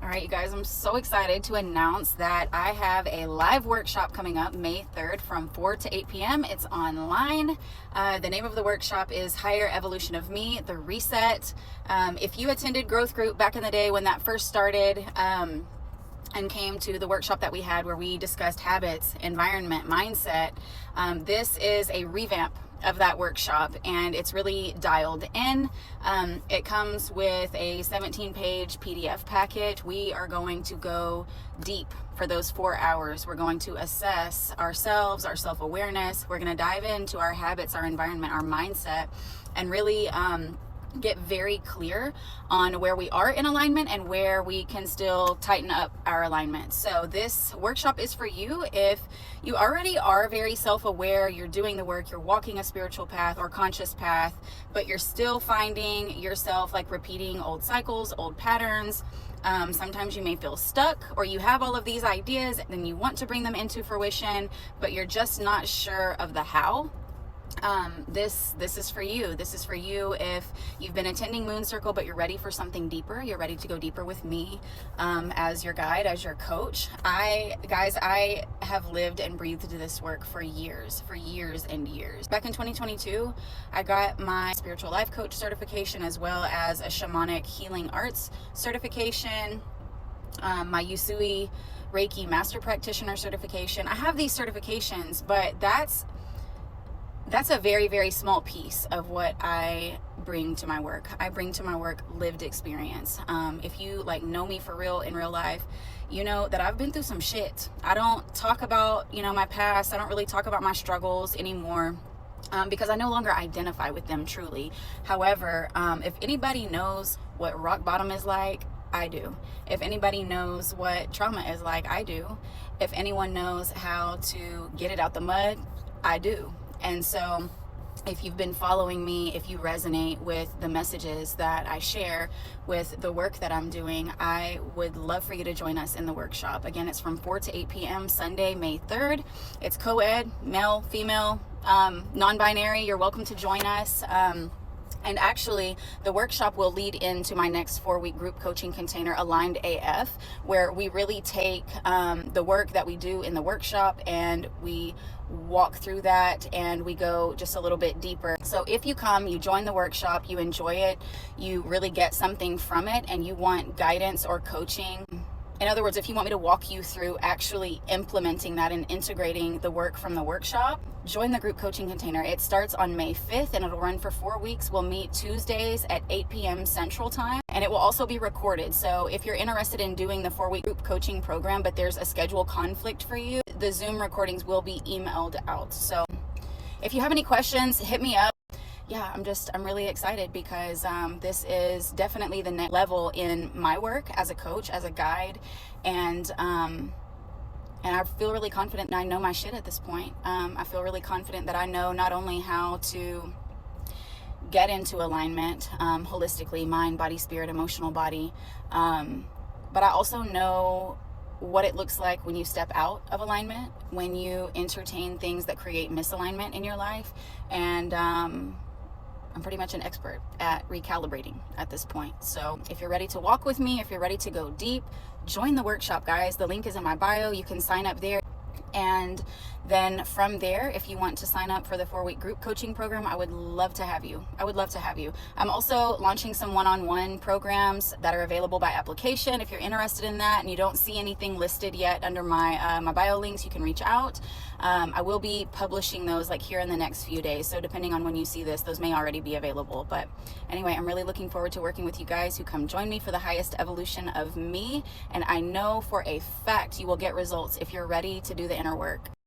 All right, you guys, I'm so excited to announce that I have a live workshop coming up May 3rd from 4 to 8 p.m. It's online. The name of the workshop is Higher Evolution of Me, The Reset. If you attended Growth Group back in the day when that first started, and came to the workshop that we had where we discussed habits, environment, mindset, this is a revamp of that workshop, and it's really dialed in. It comes with a 17-page PDF packet. We are going to go deep for those 4 hours. We're going to assess ourselves, our self-awareness. We're going to dive into our habits, our environment, our mindset, and really get very clear on where we are in alignment and where we can still tighten up our alignment. So this workshop is for you if you already are very self-aware, you're doing the work, you're walking a spiritual path or conscious path, but you're still finding yourself like repeating old cycles, old patterns. Sometimes you may feel stuck, or you have all of these ideas and you want to bring them into fruition, but you're just not sure of the how. This is for you. This is for you if you've been attending Moon Circle, but you're ready for something deeper. You're ready to go deeper with me as your guide, as your coach. I have lived and breathed this work for years and years. Back in 2022, I got my spiritual life coach certification as well as a shamanic healing arts certification, my Usui Reiki master practitioner certification. I have these certifications, but that's a very, very small piece of what I bring to my work. I bring to my work lived experience. If you know me for real in real life, you know that I've been through some shit. I don't talk about, my past. I don't really talk about my struggles anymore. Because I no longer identify with them truly. However, if anybody knows what rock bottom is like, I do. If anybody knows what trauma is like, I do. If anyone knows how to get it out the mud, I do. And so if you've been following me, if you resonate with the messages that I share, with the work that I'm doing, I would love for you to join us in the workshop. Again, it's from 4 to 8 p.m. Sunday, May 3rd. It's co-ed, male, female, non-binary. You're welcome to join us. And actually, the workshop will lead into my next 4-week group coaching container, Aligned AF, where we really take the work that we do in the workshop and we walk through that and we go just a little bit deeper. So if you come, you join the workshop, you enjoy it, you really get something from it, and you want guidance or coaching. In other words, if you want me to walk you through actually implementing that and integrating the work from the workshop, join the group coaching container. It starts on May 5th and it'll run for 4 weeks. We'll meet Tuesdays at 8 p.m. Central Time, and it will also be recorded. So if you're interested in doing the 4-week group coaching program, but there's a schedule conflict for you, the Zoom recordings will be emailed out. So if you have any questions, hit me up. Yeah, I'm really excited because this is definitely the next level in my work as a coach, as a guide, and I feel really confident that I know my shit at this point. I feel really confident that I know not only how to get into alignment holistically, mind, body, spirit, emotional body, but I also know what it looks like when you step out of alignment, when you entertain things that create misalignment in your life, and I'm pretty much an expert at recalibrating at this point. So if you're ready to walk with me, if you're ready to go deep, join the workshop, guys. The link is in my bio. You can sign up there. And then from there, if you want to sign up for the 4-week group coaching program, I would love to have you. I'm also launching some one-on-one programs that are available by application. If you're interested in that and you don't see anything listed yet under my my bio links, you can reach out. I will be publishing those here in the next few days. So depending on when you see this, those may already be available. But anyway, I'm really looking forward to working with you guys who come join me for the highest evolution of me. And I know for a fact you will get results if you're ready to do the inner work.